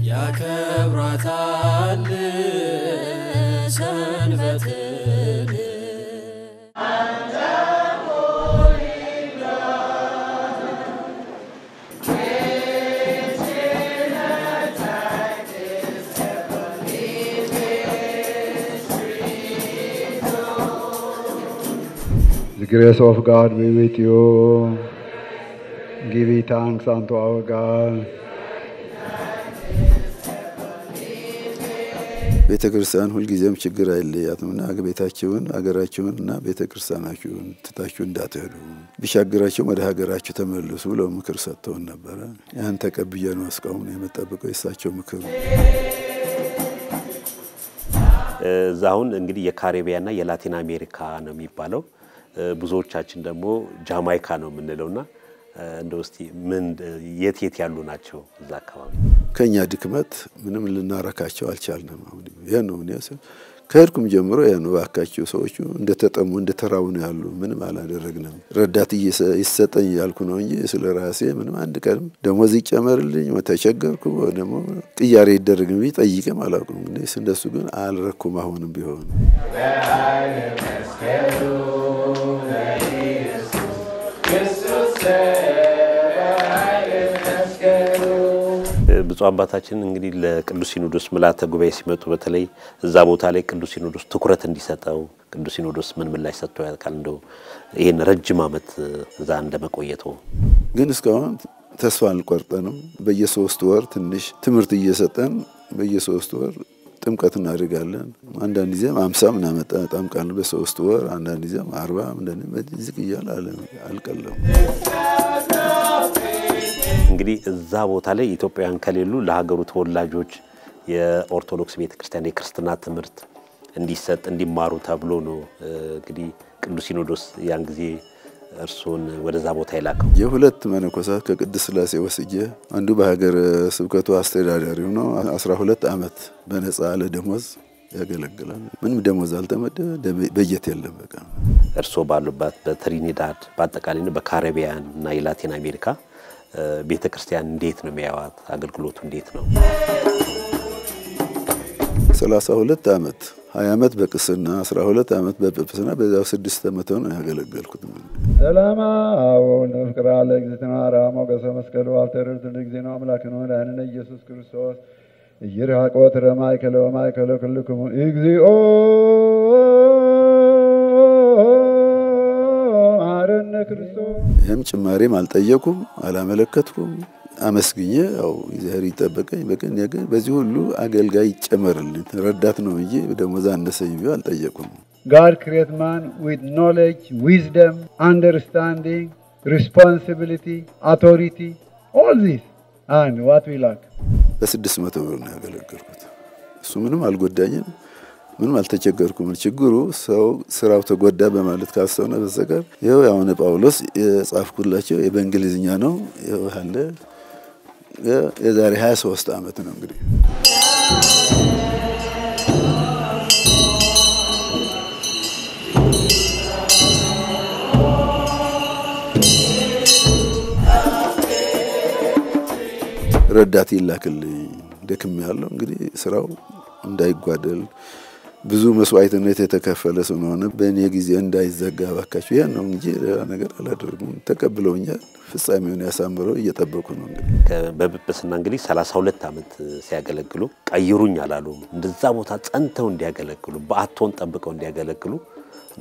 ያከብራታል ሰንበትን The grace of God be with you. Give thanks unto our God. ቤተክርስቲያን ሁሉ ጊዜም ችግር አይለያትምና አገቤታችሁን አገራችሁንና ቤተክርስቲያናችሁን ትታችሁ እንዳትሄዱ ቢሻገራችሁ ወደ ሀገራችሁ ተመለሱ ብለው ምክር ሰጥተውን ነበር። ያን ተቀብዬ ነው እስካሁን የምጠብቀው የሳቸው ምክር። ዛሁን እንግዲህ የካሪቢያና የላቲን አሜሪካ ነው የሚባለው ብዙዎቻችን ደግሞ ጃማይካ ነው የምንለውና እንደውስቲ ምን የት ያሉ ናቸው እዛ አካባቢ ከኛ ድክመት ምንም ልናረካቸው አልቻልንም። አሁን የነው ነው ከርኩም ጀምሮ የነው አካቸው ሰዎቹ እንደተጠሙ እንደተራው ነው ያሉ ምንም አላደረግንም። ረዳት ይሰጠኝ ያልኩ ነው እንጂ ስለራሴ ምንም አንድ ቀን ደሞዝ ይጨመርልኝ ወተቸገርኩ ደግሞ ጥያሬ ይደረግም ይጠይቅም አላውቅም። እንደሱ ግን አልረኩም አሁንም ቢሆን ብፁዕ አባታችን እንግዲህ ለቅዱስ ሲኖዶስ ምልዓተ ጉባኤ ሲመጡ በተለይ እዛ ቦታ ላይ ቅዱስ ሲኖዶስ ትኩረት እንዲሰጠው ቅዱስ ሲኖዶስ ምን ምላሽ ሰጥቶ ያልካል እንደው ይሄን ረጅም አመት እዛ እንደመቆየተው ግን እስካሁን ተስፋ አልቆርጠንም። በየ3 ወር ትንሽ ትምህርት እየሰጠን በየ3 ወር ጥምቀት እናደርጋለን። አንዳንድ ጊዜ 50 ምናመጣ ጠምቃለን በ3 ወር አንዳንድ ጊዜ 40 እንደነ በዚህ ይያል አልቀለም። እንግዲህ እዛ ቦታ ላይ ኢትዮጵያውያን ከሌሉ ለሀገሩ ተወላጆች የኦርቶዶክስ ቤተክርስቲያን የክርስትና ትምህርት እንዲሰጥ እንዲማሩ ተብሎ ነው እንግዲህ ቅዱስ ሲኖዶስ ያን ጊዜ እርሱን ወደዛ ቦታ ይላከው። የሁለት መነኮሳት ከቅድስት ሥላሴ ወስጄ አንዱ በሀገር ስብከቱ አስተዳዳሪው ነው 12 አመት በነፃ ለደሞዝ ያገለግላል። ምንም ደሞዝ አልተመደበ በጀት የለም በቃ። እርሱ ባሉበት በትሪኒዳድ በአጠቃላይ በካሪቢያን እና የላቲን አሜሪካ ቤተክርስቲያን እንዴት ነው የሚያዋት አገልግሎቱ እንዴት ነው? 32 አመት 20 አመት በቅስና 12 አመት በጵጵስና በዛው 6 አመት ነው ያገለገልኩት። ሰላም አሁን ፍቅር አለ እግዚአብሔር አራሞ ከሰመስከሉ አልተረድ ለጊዜና አምላክ ነው ለአንነ ኢየሱስ ክርስቶስ ይራቆት ረማይከለ ማይከለ ኩልኩም እግዚኦ አረነ ክርስቶስ ይሄም ጭማሬም አልጠየቁም አላመለከትኩም። አመስግኘ ያው እግዚአብሔር ይጠበቀኝ በቀን ያገ በዚህ ሁሉ አገልጋይ ይጨመርልኝ ረዳት ነው እንጂ ደሞዝ አነሰኝ ቢው አልጠየቁም። God create man with knowledge, wisdom, understanding, responsibility, authority, all this. And what we lack? በ600 ብር ነው ያገለገልኩት። እሱ ምንም አልጎዳኝም። ምንም አልተቸገርኩም። ችግሩ ሰው ስራው ተጎዳ በማለት ካስተውነ በዘጋር ይሄው ያው ጳውሎስ የጻፍኩላቸው በእንግሊዝኛ ነው ያለ የዛሬ 23 አመት ነው እንግዲህ ረዳት ይላክልኝ ደክም ያለው እንግዲህ ስራው እንዳይጓደል ብዙ መስዋዕትነት የተከፈለ ስለሆነ በእኔ ጊዜ እንዳይዘጋ ባካችሁ ያን ነው እንጂ ሌላ ነገር አላደረኩም። ተቀብለውኛል። ፍጻሜውን ያሳምረው እየጠበቁ ነው እንግዲህ በጵጵስና እንግዲህ 32 አመት ሲያገለግሉ ቀይሩኝ አላሉ። እንደዛ ቦታ ጸንተው እንዲያገለግሉ በአቶን ጠብቀው እንዲያገለግሉ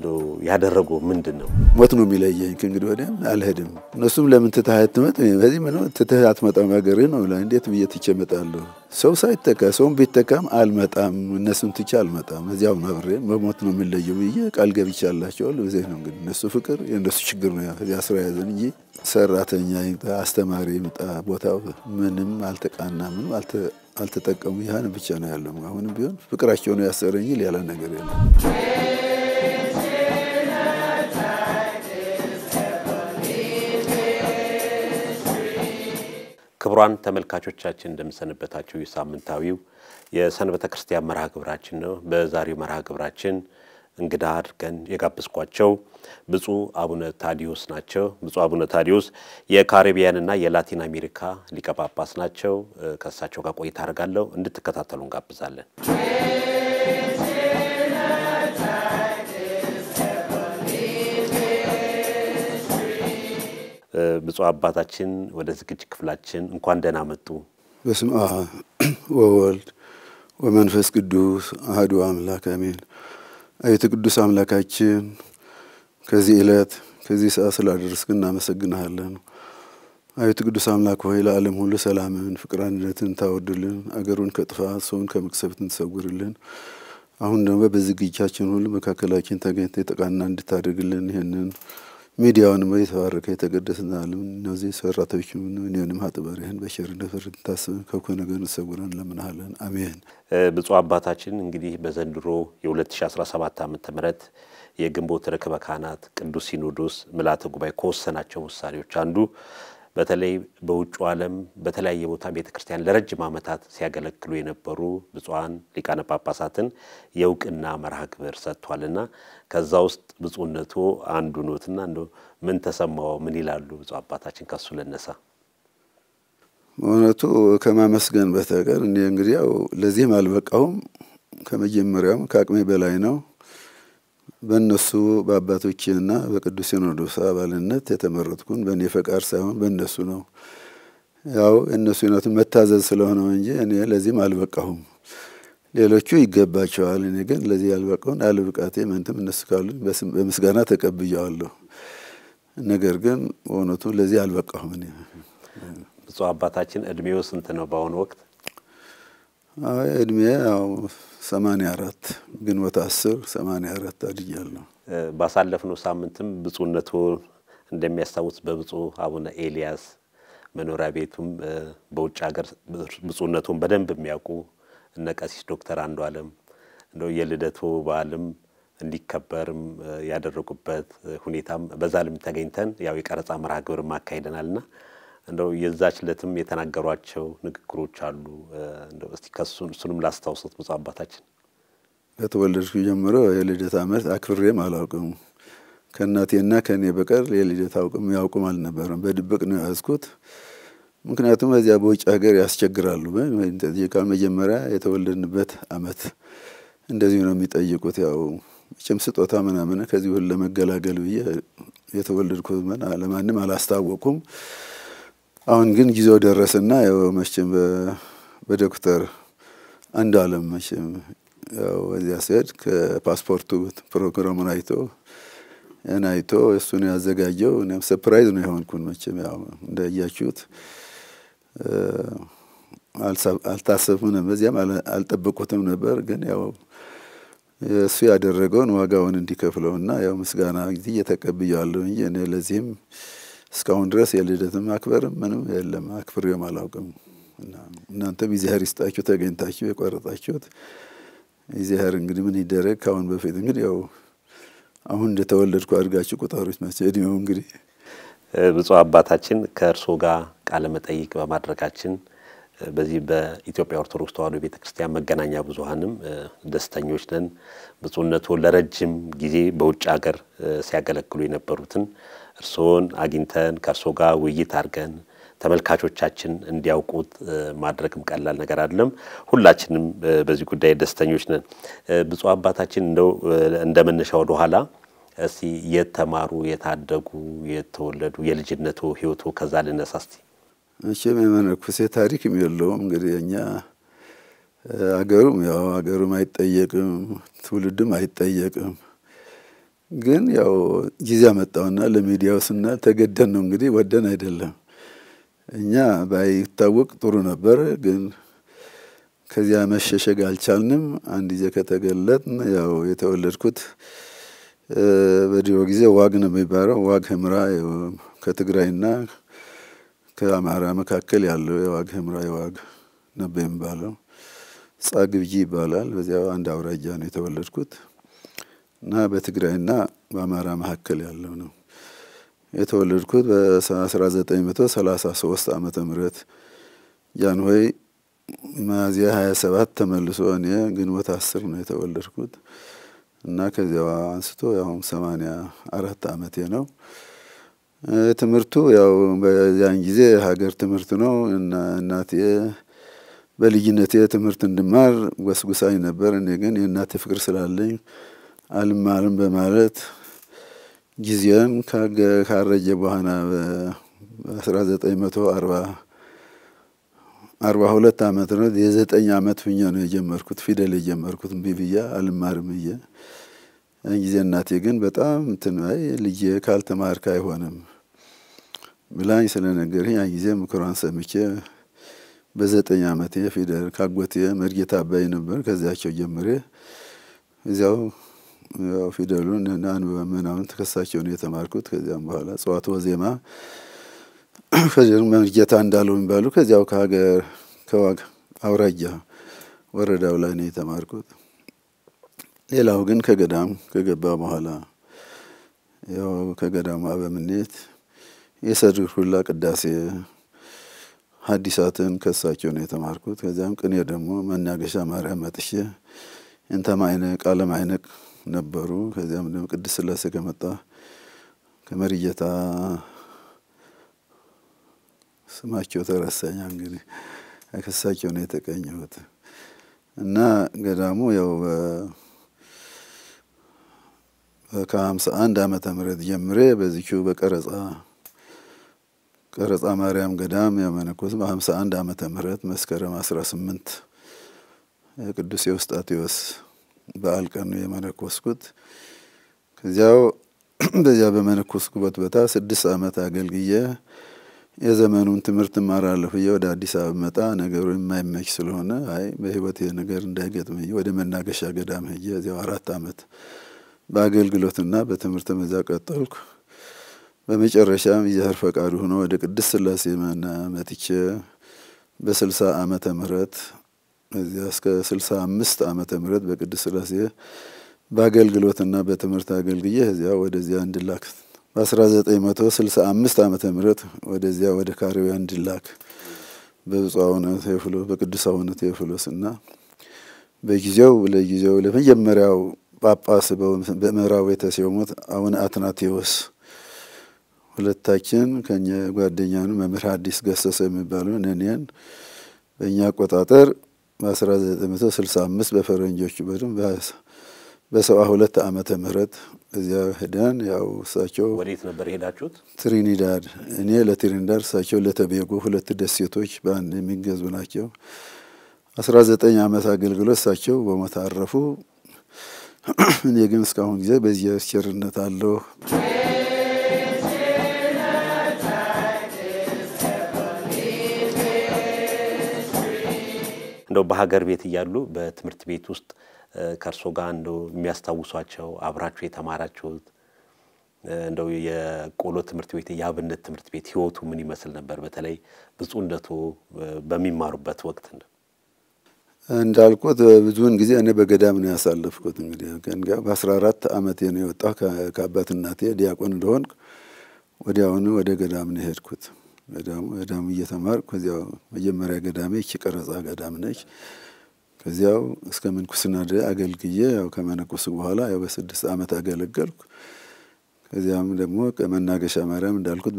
ነው ያደረገው ምንድነው? ሞት ነው የሚለየኝ እንግዲህ ወዲያም አልሄድም። እነሱም ለምን ትተሃት መጥ በዚህ ምን ትተሃት መጣም ሀገሬ ነው ላይ እንዴት በየትጨመጣለሁ ሰው ሳይተካ ሰውም ቢተካም አልመጣም እነሱን ትቻ አልመጣም እዚያው ማብሬ መሞት ነው የሚለየው ይሄ ቃል ገብቻላችሁ ለዚህ ነው እንግዲህ እነሱ ፍቅር የእነሱ ችግር ነው እዚያ ስራ ያዘን እንጂ ሰራተኛ ይምጣ አስተማሪ ይምጣ ቦታው ምንም አልተቃና ምንም አልተጠቀሙ ይሄን ብቻ ነው ያለው። አሁንም ቢሆን ፍቅራቸው ነው ያሰረኝ ሌላ ነገር የለም። ክብሯን ተመልካቾቻችን እንደምሰነበታችሁ የሳምንታዊው የሰንበተ ክርስቲያን መርሃ ግብራችን ነው። በዛሬው መርሃ ግብራችን እንግዳ አድርገን የጋበዝኳቸው ብፁዕ አቡነ ታዲዮስ ናቸው። ብፁዕ አቡነ ታዲዮስ የካሪቢያንና የላቲን አሜሪካ ሊቀ ጳጳስ ናቸው። ከእሳቸው ጋር ቆይታ አደርጋለሁ። እንድትከታተሉ እንጋብዛለን። ብፁዕ አባታችን ወደ ዝግጅት ክፍላችን እንኳን ደህና መጡ። በስመ አብ ወወልድ ወመንፈስ ቅዱስ አሐዱ አምላክ አሜን። አቤቱ ቅዱስ አምላካችን ከዚህ ዕለት ከዚህ ሰዓት ስላደረስክን እናመሰግንሃለን። አቤቱ ቅዱስ አምላክ ሆይ ለዓለም ሁሉ ሰላምን፣ ፍቅር፣ አንድነትን ታወርድልን፣ አገሩን ከጥፋት ሰውን ከመቅሰፍት ትሰውርልን። አሁን ደግሞ በዝግጅታችን ሁሉ መካከላችን ተገኝተህ የተቃና እንድታደርግልን ይሄንን ሚዲያውን የተባረከ የተቀደሰና ዓለም እነዚህ ሰራተኞችም እኔንም ሀጥበርህን በቸርነት ታስብ ከኩ ነገር ተሰውረን ለምንሃለን። አሜን። ብፁዕ አባታችን እንግዲህ በዘንድሮ የ2017 ዓመተ ምህረት የግንቦት ርክበ ካህናት ቅዱስ ሲኖዶስ ምልዓተ ጉባኤ ከወሰናቸው ውሳኔዎች አንዱ በተለይ በውጭ ዓለም በተለያየ ቦታ ቤተክርስቲያን ለረጅም ዓመታት ሲያገለግሉ የነበሩ ብፁዓን ሊቃነ ጳጳሳትን የእውቅና መርሃ ግብር ሰጥቷልና ከዛ ውስጥ ብፁዕነቱ አንዱ ኖትና እንደው ምን ተሰማው? ምን ይላሉ ብፁዕ አባታችን? ከሱ ለነሳ እውነቱ ከማመስገን በተቀር እኔ እንግዲህ ያው ለዚህም አልበቃሁም። ከመጀመሪያውም ከአቅሜ በላይ ነው። በእነሱ በአባቶቼና በቅዱስ ሲኖዶስ አባልነት የተመረጥኩን በእኔ ፈቃድ ሳይሆን በእነሱ ነው። ያው እነሱ መታዘዝ ስለሆነ እንጂ እኔ ለዚህም አልበቃሁም። ሌሎቹ ይገባቸዋል። እኔ ግን ለዚህ ያልበቃውን አልብቃቴ ምንተም እነሱ ካሉ በምስጋና ተቀብያለሁ። ነገር ግን እውነቱ ለዚህ አልበቃሁም። እኔ ብፁዕ አባታችን እድሜው ስንት ነው በአሁኑ ወቅት? እድሜ ያው 84 ግንቦት 10 84 አድያለሁ። ባሳለፍነው ሳምንትም ብፁዕነቱ እንደሚያስታውስ በብፁዕ አቡነ ኤልያስ መኖሪያ ቤቱም በውጭ ሀገር ብፁዕነቱን በደንብ የሚያውቁ እነ ቀሲስ ዶክተር አንዱዓለም እንደው የልደቱ በዓልም እንዲከበርም ያደረጉበት ሁኔታም በዛልም ተገኝተን ያው የቀረጻ መርሃ ግብር ማካሄደናልና እንደው የዛች ለትም የተናገሯቸው ንግግሮች አሉ። እንደው እስቲ ከሱንም ላስታውሱት ብፁዕ አባታችን። ከተወለድኩ ጀምሮ የልደት ዓመት አክብሬም አላውቅም። ከእናቴና ከኔ በቀር የልደት ያውቁም አልነበረም። በድብቅ ነው ያዝኩት። ምክንያቱም እዚያ በውጭ ሀገር ያስቸግራሉ። እንደዚህ መጀመሪያ የተወለድንበት ዓመት እንደዚህ ነው የሚጠይቁት። ያው መቼም ስጦታ ምናምን ከዚህ ሁሉ ለመገላገል ብዬ የተወለድኩት ለማንም አላስታወቁም። አሁን ግን ጊዜው ደረሰና ያው መቼም በዶክተር አንዱዓለም መቼም ያው እዚያ ሲሄድ ከፓስፖርቱ ፕሮግራሙን አይቶ እሱን ያዘጋጀው እኔም ሰርፕራይዝ ነው የሆንኩት። መቼም ያው እንደያችሁት አልታሰብኩም፣ በዚያም አልጠበቁትም ነበር። ግን ያው እሱ ያደረገውን ዋጋውን እንዲከፍለውና ያው ምስጋና እየተቀበያለሁ እንጂ እኔ ለዚህም እስካሁን ድረስ የልደትም አክበርም ምንም የለም፣ አክብሬም አላውቅም። እናንተም እግዚአብሔር ይስጣችሁ ተገኝታችሁ የቆረጣችሁት እግዚአብሔር እንግዲህ ምን ይደረግ። ካሁን በፊት እንግዲህ ያው አሁን እንደተወለድኩ አድርጋችሁ ቁጠሩት መቼ እድሜው እንግዲህ። ብፁዕ አባታችን ከእርሶ ጋር ቃለ መጠይቅ በማድረጋችን በዚህ በኢትዮጵያ ኦርቶዶክስ ተዋሕዶ ቤተክርስቲያን መገናኛ ብዙሃንም ደስተኞች ነን። ብፁዕነቱ ለረጅም ጊዜ በውጭ ሀገር ሲያገለግሉ የነበሩትን እርሶን አግኝተን ከእርሶ ጋር ውይይት አድርገን ተመልካቾቻችን እንዲያውቁት ማድረግም ቀላል ነገር አይደለም። ሁላችንም በዚህ ጉዳይ ደስተኞች ነን። ብፁዕ አባታችን እንደው እንደመነሻ ወደ ኋላ እስቲ የተማሩ የታደጉ የተወለዱ የልጅነቱ ህይወቱ ከዛ ልነሳ እስቲ። መቼም የመነኩሴ ታሪክ የለውም እንግዲህ እኛ አገሩም አይጠየቅም ትውልድም አይጠየቅም። ግን ያው ጊዜ አመጣውና ለሚዲያው ስናል ተገደን ነው እንግዲህ ወደን አይደለም። እኛ ባይታወቅ ጥሩ ነበር፣ ግን ከዚያ መሸሸግ አልቻልንም። አንድ ጊዜ ከተገለጥን ያው የተወለድኩት በድሮ ጊዜ ዋግ ነው የሚባለው። ዋግ ህምራ ከትግራይና ከአማራ መካከል ያለው የዋግ ህምራ የዋግ ነበር የሚባለው። ጻግብጂ ይባላል። በዚያው አንድ አውራጃ ነው የተወለድኩት እና በትግራይና በአማራ መካከል ያለው ነው የተወለድኩት። በ1933 ዓመተ ምህረት ጃንሆይ ሚያዝያ 27 ተመልሶ እኔ ግንቦት 10 ነው የተወለድኩት እና ከዚያው አንስቶ ያው 84 ዓመቴ ነው። ትምህርቱ ያው በዚያን ጊዜ ሀገር ትምህርት ነው እና እናቴ በልጅነቴ ትምህርት እንድማር ወስጉሳኝ ነበር። እኔ ግን የእናቴ ፍቅር ስላለኝ አልማርም በማለት ጊዜን ካረጀ በኋላ በ1942 ዓመት ነው የ9 ዓመት ሁኜ ነው የጀመርኩት ፊደል የጀመርኩት ቢብያ አልማርም ብዬ። ጊዜ እናቴ ግን በጣም እንትን ልጄ ካልተማርክ አይሆንም ብላኝ ስለነገረኝ ያን ጊዜ ምክሯን ሰምቼ በ9 ዓመቴ ፊደል ካጎቴ መርጌታ አባይ ነበር ከዚያቸው ጀምሬ እዚያው ፊደሉን ምናምን ተከሳቸው ነው የተማርኩት። ከዚያም በኋላ ጸዋት ወዜማ ከዚያው መርጌታ እንዳለው የሚባሉ ከዚያው ከሀገር ከዋግ አውራጃ ወረዳው ላይ ነው የተማርኩት። ሌላው ግን ከገዳም ከገባ በኋላ ያው ከገዳሙ አበምኔት የሰርክ ሁላ ቅዳሴ ሐዲሳትን ከሳቸው ነው የተማርኩት። ከዚያም ቅኔ ደግሞ መናገሻ ማርያም መጥቼ እንተማይነ ቃለ ማይነቅ ነበሩ። ከዚያም ደግሞ ቅድስት ሥላሴ ከመጣ ከመርጌታ ስማቸው ተረሳኝ እንግዲህ ከሳቸው ነው የተቀኘሁት እና ገዳሙ ያው ከ51 ዓመተ ምህረት ጀምሬ በዚሁ በቀረጻ ማርያም ገዳም ያመነኮስ በ51 ዓመተ ምህረት መስከረም 18 ቅዱስ ኤዎስጣቴዎስ በዓል ቀን ነው የመነኮስኩት። ከዚያው በዚያ በመነኮስኩበት ቦታ 6 ዓመት አገልግዬ የዘመኑን ትምህርት እማራለሁ ብዬ ወደ አዲስ አበባ መጣ። ነገሩ የማይመች ስለሆነ በህይወቴ ነገር እንዳይገጥመኝ ወደ መናገሻ ገዳም ሄጄ እዚያው 4 ዓመት በአገልግሎትና በትምህርት መዛ ቀጠልኩ። በመጨረሻም እግዚአብሔር ፈቃዱ ሆኖ ወደ ቅድስት ሥላሴ መጥቼ በ60 ዓመተ ምህረት እዚያ እስከ 65 ዓመተ ምህረት በቅድስት ሥላሴ በአገልግሎትና በትምህርት አገልግዬ እዚያ ወደዚያ እንድላክ በ1965 ዓመተ ምህረት ወደዚያ ወደ ካሬውያ እንድላክ በብፁዕ አቡነ ቴዎፍሎስ በቅዱስ አቡነ ቴዎፍሎስና በጊዜው ለመጀመሪያው ጳጳስ በምዕራብ የተሾሙት አቡነ አትናቴዎስ ሁለታችን ከኛ ጓደኛ ነው መምህር ሐዲስ ገሰሰ የሚባሉ እኔን በእኛ አቆጣጠር በ1965 በፈረንጆቹ በ72 ዓመተ ምህረት እዚያ ሄደን ያው እሳቸው ወዴት ነበር የሄዳችሁት? ትሪኒዳድ እኔ ለትሪኒዳድ እሳቸው ለተቤጎ ሁለት ደሴቶች በአንድ የሚገዙ ናቸው። 19 ዓመት አገልግሎት እሳቸው በሞት አረፉ። እኔ ግን እስካሁን ጊዜ በዚህ ቸርነት አለሁ። እንደው በሀገር ቤት እያሉ በትምህርት ቤት ውስጥ ከርሶ ጋር እንደው የሚያስታውሷቸው አብራችሁ የተማራችሁት እንደው የቆሎ ትምህርት ቤት የአብነት ትምህርት ቤት ህይወቱ ምን ይመስል ነበር? በተለይ ብፁዕነቱ በሚማሩበት ወቅት እንዳልኩት ብዙውን ጊዜ እኔ በገዳም ነው ያሳለፍኩት። እንግዲህ በ14 ዓመቴ ነው የወጣሁ ከአባት እናቴ ዲያቆን እንደሆንኩ ወዲያውኑ ወደ ገዳም ነው የሄድኩት። ገዳም እየተማርኩ ከዚያው መጀመሪያ ገዳሜ ቀረጻ ገዳም ነች። ከዚያው እስከ ምንኩስና አገልግዬ ያው ከመነኮስ በኋላ ያው በ6 ዓመት አገለገልኩ። ከዚያም ደግሞ ከመናገሻ ማርያም እንዳልኩት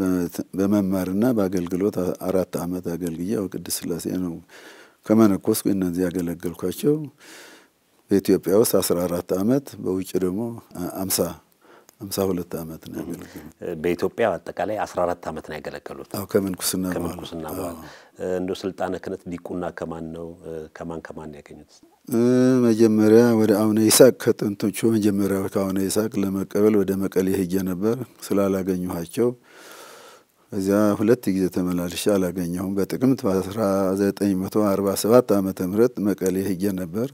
በመማርና በአገልግሎት 4 ዓመት አገልግዬ ያው ቅድስት ሥላሴ ነው ከመነኮስኩ እነዚህ ያገለገልኳቸው። በኢትዮጵያ ውስጥ 14 ዓመት በውጭ ደግሞ 52 ዓመት ነው ያገለገሉት። በኢትዮጵያ አጠቃላይ 14 ዓመት ነው ያገለገሉት። አዎ ከመንኩስና በኋላ እንደው ስልጣነ ክህነት ዲቁና ከማን ያገኙት? መጀመሪያ ወደ አቡነ ይስሐቅ ከጥንቶቹ መጀመሪያ ከአቡነ ይስሐቅ ለመቀበል ወደ መቀሌ ሄጄ ነበር። ስላላገኘኋቸው እዚያ 2 ጊዜ ተመላልሼ አላገኘሁም። በጥቅምት በ1947 ዓመተ ምህረት መቀሌ ሄጄ ነበር።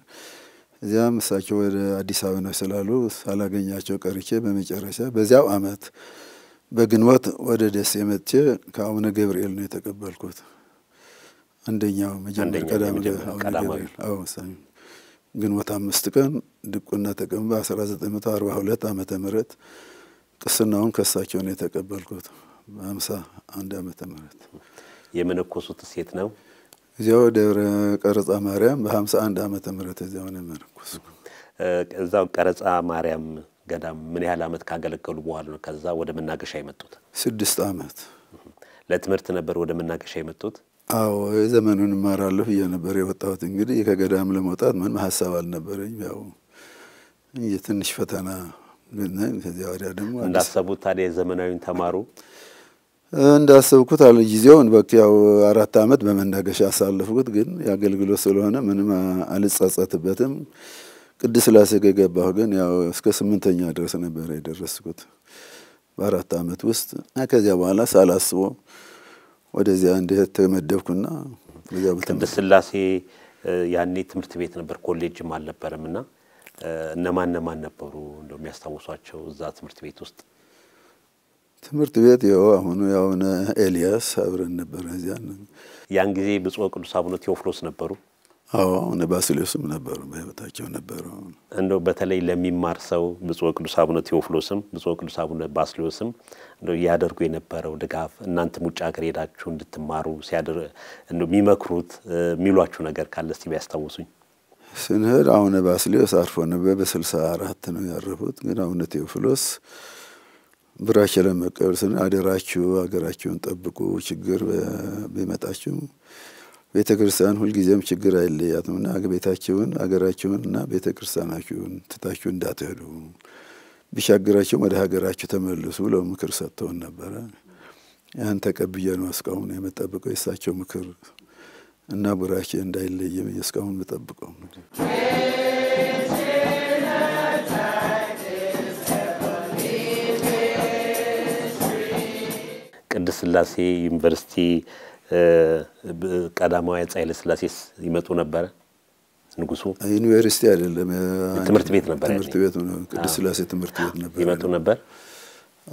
እዚያም እሳቸው ወደ አዲስ አበባ ነው ስላሉ ሳላገኛቸው ቀርቼ በመጨረሻ በዚያው ዓመት በግንቦት ወደ ደሴ መጥቼ ከአቡነ ገብርኤል ነው የተቀበልኩት። አንደኛው መጀመሪያ ቀዳማዊ ገብርኤል ግንቦት 5 ቀን ድቁና ተቀበልኩ። በ1942 ዓመተ ምህረት ቅስናውን ከሳቸው ነው የተቀበልኩት። በ51 ዓመተ ምህረት የመነኮሱት ሴት ነው እዚያው ደብረ ቀረጻ ማርያም በ51 ዓመተ ምህረት እዚያው ነው የመነኮስኩ። እዛው ቀረጻ ማርያም ገዳም ምን ያህል አመት ካገለገሉ በኋላ ነው ከዛ ወደ መናገሻ የመጡት? 6 አመት ለትምህርት ነበር ወደ መናገሻ የመጡት? አዎ ዘመኑን ማራለሁ የነበር የወጣሁት። እንግዲህ ከገዳም ለመውጣት ምን ሐሳብ አልነበረኝ። ያው የትንሽ ፈተና ግን ከዚያ ወዲያ ደግሞ እንዳሰቡት ታዲያ ዘመናዊን ተማሩ? እንዳሰብኩት አለ ጊዜውን በቃ ያው 4 አመት በመናገሻ አሳለፍኩት። ግን ያገልግሎት ስለሆነ ምንም አልጸጸትበትም። ቅድስት ሥላሴ ገባሁ። ግን ያው እስከ 8ኛ ድረስ ነበር የደረስኩት በ4 አመት ውስጥ። ከዚያ በኋላ ሳላስበው ወደዚያ እንዴት ተመደብኩና በዚያ ቅድስት ሥላሴ ያኔ ትምህርት ቤት ነበር ኮሌጅም አልነበረምና እነማን ነበሩ እንደው የሚያስታውሷቸው እዛ ትምህርት ቤት ውስጥ? ትምህርት ቤት ያው አሁን ያው ኤልያስ አብረን ነበር እዚያ። ያን ጊዜ ብፁዕ ቅዱስ አቡነ ቴዎፍሎስ ነበሩ? አዎ ባስልዮስም ነበሩ፣ በህይወታቸው ነበሩ። እንደው በተለይ ለሚማር ሰው ብፁዕ ቅዱስ አቡነ ቴዎፍሎስም ብፁዕ ቅዱስ አቡነ ባስልዮስም እንደው ያደርጉ የነበረው ድጋፍ እናንተም ውጭ ሀገር ሄዳችሁ እንድትማሩ እንደው የሚመክሩት የሚሏችሁ ነገር ካለ እስቲ ቢያስታውሱኝ። ስንሄድ አቡነ ባስልዮስ አርፎ ነበር፣ በ64 ነው ያረፉት። ግን አቡነ ቴዎፍሎስ ብራቸው ለመቀበል አደራችሁ ሀገራችሁን ጠብቁ፣ ችግር ቢመጣችሁ ቤተክርስቲያን ሁልጊዜም ችግር አይለያትምና ቤታችሁን ሀገራችሁንና ቤተክርስቲያናችሁን ትታችሁ እንዳትሄዱ፣ ቢሻግራችሁ ወደ ሀገራችሁ ተመለሱ ብለው ምክር ሰጥተውን ነበረ። ያን ተቀብዬ ነው እስካሁን የምጠብቀው የእሳቸው ምክር እና ቡራኬ እንዳይለየም እስካሁን የምጠብቀው። ቅድስት ሥላሴ ዩኒቨርሲቲ ቀዳማዊ አፄ ኃይለ ሥላሴስ ይመጡ ነበር? ንጉሱ ዩኒቨርሲቲ አይደለም ትምህርት ቤት ነበር። ትምህርት ቤት ነው፣ ቅድስት ሥላሴ ትምህርት ቤት ነበር። ይመጡ ነበር?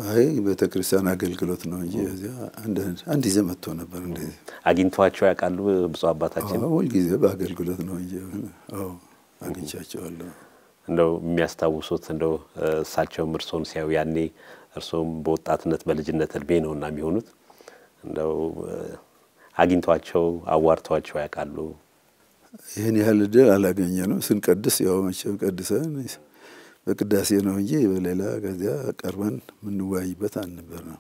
አይ ቤተክርስቲያን አገልግሎት ነው እንጂ እዚያ አንድ ጊዜ መጥቶ ነበር። እንደዚህ አግኝቷቸው ያውቃሉ ብፁዕ አባታችን? አዎ ሁሉ ጊዜ በአገልግሎት ነው እንጂ። አዎ አግኝቻቸዋለሁ። እንደው የሚያስታውሱት እንደው እሳቸው እርሶን ሲያዩ ያኔ እርሶም በወጣትነት በልጅነት እድሜ ነውና የሚሆኑት እንደው አግኝቷቸው አዋርቷቸው ያውቃሉ? ይሄን ያህል ድል አላገኘንም። ስንቀድስ ያው መቼም ቀድሰን በቅዳሴ ነው እንጂ በሌላ ከዚያ ቀርበን ምንወያይበት አልነበረም።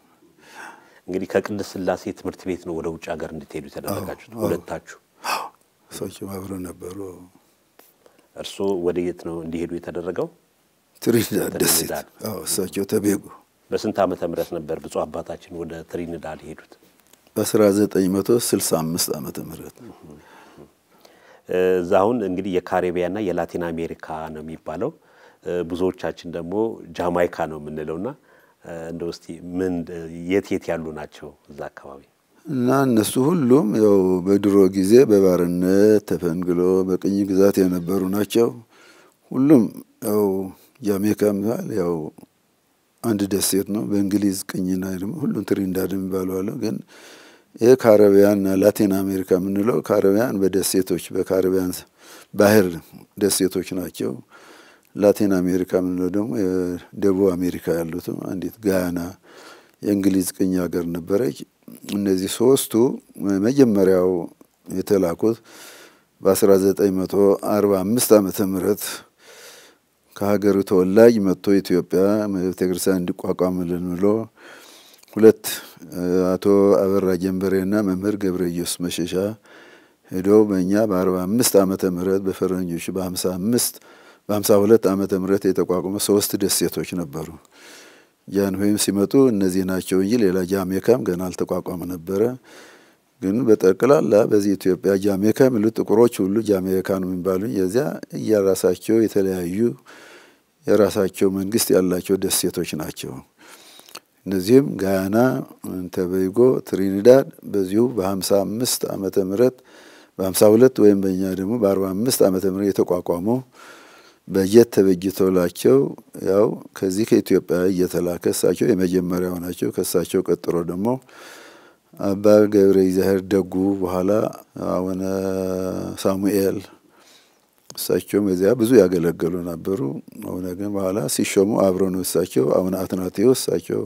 እንግዲህ ከቅድስት ሥላሴ ትምህርት ቤት ነው ወደ ውጭ ሀገር እንድትሄዱ ተደረጋችሁት ሁለታችሁ? እሳቸው አብረው ነበሩ። እርሶ ወደ የት ነው እንዲሄዱ የተደረገው? ትሪኒዳድ ደሴት። አዎ እሳቸው ተቤጉ። በስንት ዓመተ ምህረት ነበር ብፁዕ አባታችን ወደ ትሪኒዳድ ሄዱት? በ1965 ዓመተ ምህረት። እዛውን እንግዲህ የካሪቢያና የላቲን አሜሪካ ነው የሚባለው፣ ብዙዎቻችን ደግሞ ጃማይካ ነው የምንለውና እንደው እስቲ ምን የት ያሉ ናቸው እዛ አካባቢ? እና እነሱ ሁሉም ያው በድሮ ጊዜ በባርነት ተፈንግሎ በቅኝ ግዛት የነበሩ ናቸው። ሁሉም ያው ጃሜይካም ያው አንድ ደሴት ነው በእንግሊዝ ቅኝና ደግሞ ሁሉም ትሪኒዳድ የሚባለው አለ። ግን የካሪቢያንና ላቲን አሜሪካ የምንለው ካሪቢያን በደሴቶች በካሪቢያን ባህር ደሴቶች ናቸው። ላቲን አሜሪካ የምንለው ደግሞ የደቡብ አሜሪካ ያሉት አንዲት ጋያና የእንግሊዝ ቅኝ ሀገር ነበረች። እነዚህ ሶስቱ መጀመሪያው የተላኩት በ1945 ዓመተ ምህረት ከሀገሩ ተወላጅ መጥቶ ኢትዮጵያ ቤተክርስቲያን እንዲቋቋምልን ብሎ ሁለት አቶ አበራ ጀንበሬና መምህር ገብረ ኢየሱስ መሸሻ ሄደው በእኛ በ45 ዓመተ ምህረት በፈረንጆች በ52 ዓመተ ምህረት የተቋቋመ 3 ደሴቶች ነበሩ። ጃንሆይም ሲመጡ እነዚህ ናቸው እንጂ ሌላ ጃሜይካም ገና አልተቋቋመ ነበረ። ግን በጠቅላላ በዚህ ኢትዮጵያ ጃሜይካ የሚሉ ጥቁሮች ሁሉ ጃሜይካ ነው የሚባሉ የዚያ የራሳቸው የተለያዩ የራሳቸው መንግስት ያላቸው ደሴቶች ናቸው። እነዚህም ጋያና፣ ተቤጎ፣ ትሪኒዳድ በዚሁ በ55 ዓመተ ምህረት በ52 ወይም በእኛ ደግሞ በ45 ዓመተ ምህረት የተቋቋሙ በጀት ተበጅቶላቸው ያው ከዚህ ከኢትዮጵያ እየተላከ እሳቸው የመጀመሪያው ናቸው። ከእሳቸው ቀጥሎ ደግሞ አባ ገብረ እግዚአብሔር ደጉ፣ በኋላ አቡነ ሳሙኤል እሳቸውም እዚያ ብዙ ያገለገሉ ነበሩ። አሁን ግን በኋላ ሲሾሙ አብረው ነው እሳቸው አቡነ አትናቴዎስ እሳቸው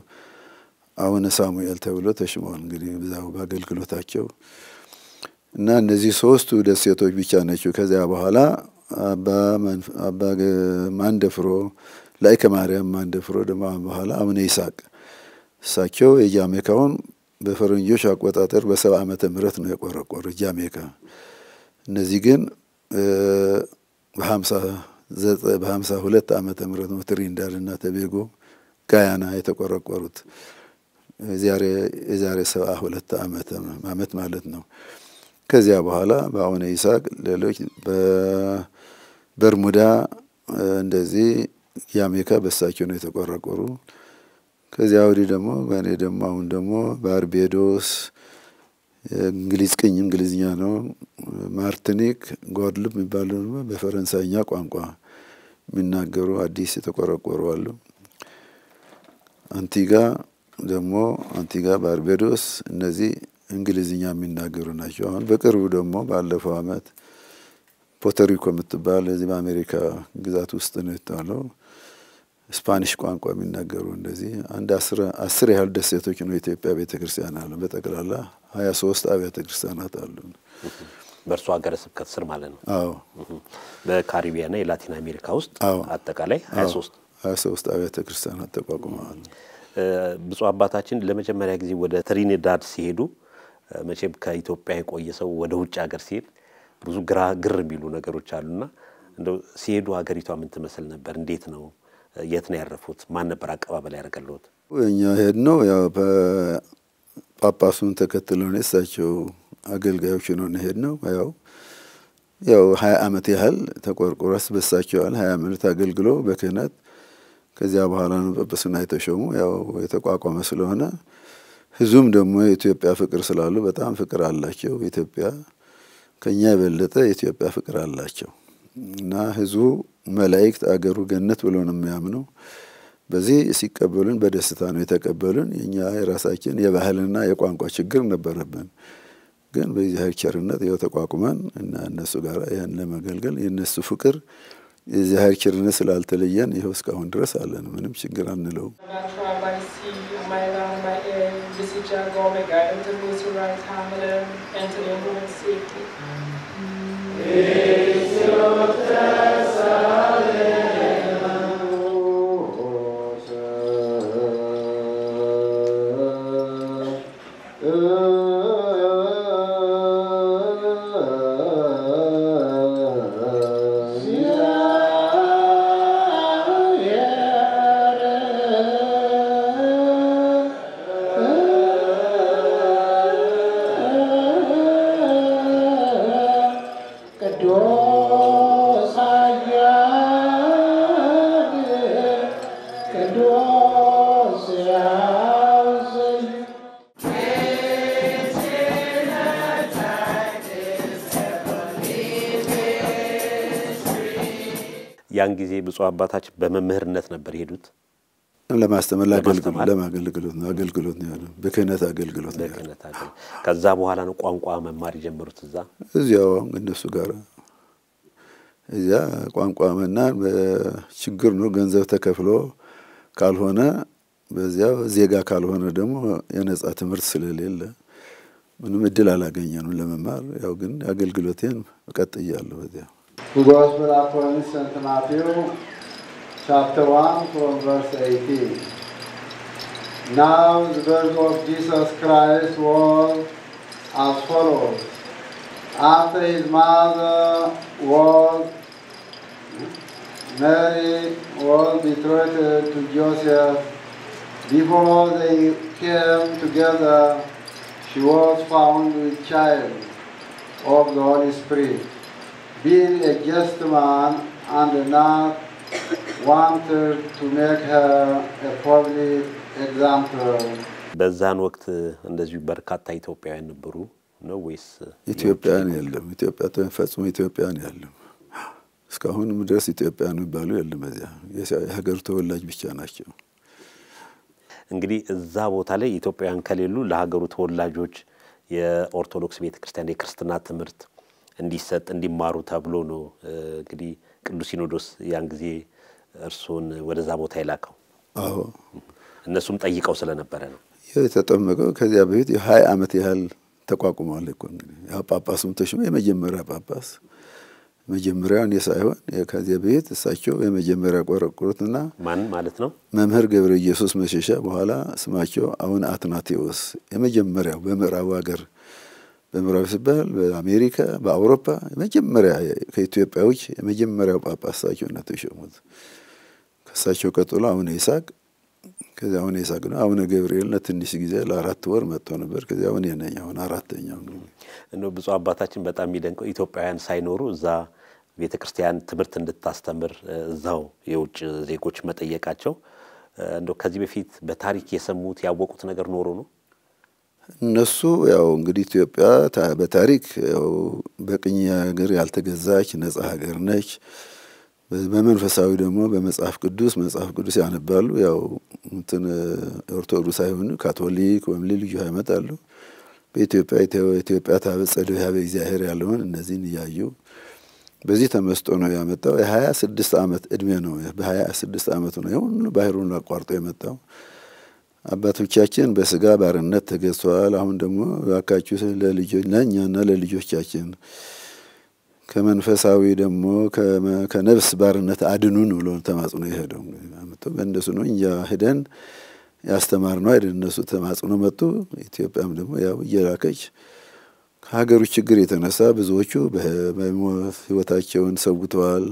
አቡነ ሳሙኤል ተብሎ ተሽመዋል። እንግዲህ በዛው በአገልግሎታቸው እና እነዚህ 3ቱ ደሴቶች ብቻ ናቸው። ከዚያ በኋላ አባ ማንደፍሮ ላይከ ማርያም ማንደፍሮ ደግሞ በኋላ አቡነ ይስሐቅ እሳቸው የጃሜካውን በፈረንጆች አቆጣጠር በ70 ዓመተ ምህረት ነው የቆረቆሩ ጃሜካ። እነዚህ ግን በ52 ዓመተ ምህረት ነው ትሪንዳድ እና ቶቤጎ ጋያና የተቆረቆሩት የዛሬ 72 ዓመት ማለት ነው። ከዚያ በኋላ በአቡነ ይስሐቅ ሌሎች በበርሙዳ እንደዚህ ጃሜካ በሳቸው ነው የተቆረቆሩ። ከዚያ ወዲህ ደግሞ በእኔ ደግሞ አሁን ደግሞ ባርቤዶስ እንግሊዝ ቅኝ እንግሊዝኛ ነው ማርቲኒክ ጓድሉፕ የሚባሉ በፈረንሳይኛ ቋንቋ የሚናገሩ አዲስ የተቆረቆሩ አሉ። አንቲጋ ባርቤዶስ እነዚህ እንግሊዝኛ የሚናገሩ ናቸው። አሁን በቅርቡ ደግሞ ባለፈው አመት ፖርቶሪኮ የምትባል እዚህ በአሜሪካ ግዛት ውስጥ ነው የተባለው ስፓኒሽ ቋንቋ የሚናገሩ እንደዚህ አንድ 10 ያህል ደሴቶች ነው የኢትዮጵያ ቤተክርስቲያን አለ። በጠቅላላ 23 አብያተ ክርስቲያናት አሉ። በእርሱ ሀገረ ስብከት ስር ማለት ነው። አዎ በካሪቢያና የላቲን አሜሪካ ውስጥ አጠቃላይ 23 አብያተ ክርስቲያናት ተቋቁመዋል። ብፁዕ አባታችን ለመጀመሪያ ጊዜ ወደ ትሪኒዳድ ሲሄዱ መቼም ከኢትዮጵያ የቆየ ሰው ወደ ውጭ ሀገር ሲሄድ ብዙ ግር የሚሉ ነገሮች አሉና እንደው ሲሄዱ ሀገሪቷ ምን ትመስል ነበር? እንዴት ነው? የት ነው ያረፉት? ማን ነበር አቀባበል ያደረገሉት? እኛ ሄድነው ያው በጳጳሱን ተከትለው ነው እሳቸው አገልጋዮች ነው ሄድነው። ያው 20 ዓመት ያህል ተቆርቆረስ በሳቸው 20 ዓመት አገልግሎ በክህነት ከዚያ በኋላ ነው ጳጳስና የተሾሙ። ያው የተቋቋመ ስለሆነ ህዝቡም ደግሞ የኢትዮጵያ ፍቅር ስላሉ በጣም ፍቅር አላቸው። ኢትዮጵያ ከኛ የበለጠ የኢትዮጵያ ፍቅር አላቸው እና ህዝቡ መላእክት አገሩ ገነት ብሎ ነው የሚያምነው። በዚህ ሲቀበሉን በደስታ ነው የተቀበሉን። የኛ የራሳችን የባህልና የቋንቋ ችግር ነበረብን፣ ግን በዚህ ቸርነት ያው ተቋቁመን እና እነሱ ጋር ያን ለማገልገል የነሱ ፍቅር የዚህ ቸርነት ስላልተለየን ይኸው እስካሁን ድረስ አለን። ምንም ችግር አንለው። ያን ጊዜ ብፁዕ አባታችን በመምህርነት ነበር የሄዱት። ለማስተማር ለማገልግሎት ነው ያለው። በክህነት አገልግሎት ነው። ከዛ በኋላ ነው ቋንቋ መማር የጀመሩት እዚያው እነሱ ጋር። እዚያ ቋንቋ መናር በችግር ነው። ገንዘብ ተከፍሎ ካልሆነ በዚያው ዜጋ ካልሆነ ደግሞ የነጻ ትምህርት ስለሌለ ምንም እድል አላገኘንም ለመማር። ያው ግን አገልግሎቴን ቀጥያለሁ በዚያው። The Gospel according to St. Matthew, chapter 1, from verse 18. Now the birth of Jesus Christ was as follows. After his mother Mary was betrothed to Joseph, before they came together, she was found with child of the Holy Spirit. Being a just man and not wanted to make her a public example. በዛን ወቅት እንደዚሁ በርካታ ኢትዮጵያውያን ነበሩ ነው ወይስ? ኢትዮጵያውያን የለም። ኢትዮጵያ ተፈጽሞ ኢትዮጵያውያን የለም። እስካሁን ድረስ ኢትዮጵያውያን ይባሉ የለም። እዚያ የሀገሩ ተወላጅ ብቻ ናቸው። እንግዲህ እዛ ቦታ ላይ ኢትዮጵያውያን ከሌሉ ለሀገሩ ተወላጆች የኦርቶዶክስ ቤተክርስቲያን የክርስትና ትምህርት እንዲሰጥ እንዲማሩ ተብሎ ነው እንግዲህ ቅዱስ ሲኖዶስ ያን ጊዜ እርሱን ወደዛ ቦታ ይላከው። አዎ እነሱም ጠይቀው ስለነበረ ነው የተጠመቀው። ከዚያ በፊት የ20 ዓመት ያህል ተቋቁሟል እኮ እንግዲህ ያ ጳጳሱም ተሽሞ የመጀመሪያ ጳጳስ መጀመሪያው እኔ ሳይሆን ከዚያ በፊት እሳቸው የመጀመሪያ ቆረቆሩትና ማን ማለት ነው? መምህር ገብረ ኢየሱስ መሸሻ በኋላ ስማቸው አሁን አትናቴዎስ የመጀመሪያው በምዕራቡ ሀገር በምዕራብ ሲባል በአሜሪካ በአውሮፓ የመጀመሪያ ከኢትዮጵያዎች የመጀመሪያው ጳጳስ እሳቸው ናቸው የተሾሙት። ከእሳቸው ቀጥሎ አቡነ ይስሐቅ ከዚያ አቡነ ይስሐቅ ነው። አቡነ ገብርኤል ለትንሽ ጊዜ ለ4 ወር መጥቶ ነበር። ከዚያ አሁን የነኛ አሁን አራተኛው ነው። እንደው ብፁዕ አባታችን በጣም የሚደንቀው ኢትዮጵያውያን ሳይኖሩ እዛ ቤተክርስቲያን ትምህርት እንድታስተምር እዛው የውጭ ዜጎች መጠየቃቸው እንደው ከዚህ በፊት በታሪክ የሰሙት ያወቁት ነገር ኖሮ ነው? እነሱ ያው እንግዲህ ኢትዮጵያ በታሪክ ያው በቅኝ ሀገር ያልተገዛች ነጻ ሀገር ነች። በመንፈሳዊ ደግሞ በመጽሐፍ ቅዱስ ያነባሉ። ያው እንትን ኦርቶዶክስ አይሆኑ ካቶሊክ ወይም ልዩ ያመጣሉ። በኢትዮጵያ ታበጸደ ያበ እግዚአብሔር ያለውን እነዚህን እያዩ በዚህ ተመስጦ ነው ያመጣው። የ26 ዓመት እድሜ ነው። በ26 ዓመቱ ነው ሁሉ ባህሩን አቋርጦ የመጣው። አባቶቻችን በስጋ ባርነት ተገዝተዋል። አሁን ደግሞ ያካቹ ለልጆች ለኛና ለልጆቻችን ከመንፈሳዊ ደግሞ ከነፍስ ባርነት አድኑን ብሎ ተማጽኖ ይሄደው አመጣ። በእንደሱ ነው እኛ ሄደን ያስተማርነው አይደል? እነሱ ተማጽኖ መጡ። ኢትዮጵያም ደግሞ ያው እየላከች ከሀገሩ ችግር የተነሳ ብዙዎቹ በሞት ህይወታቸውን ሰውተዋል።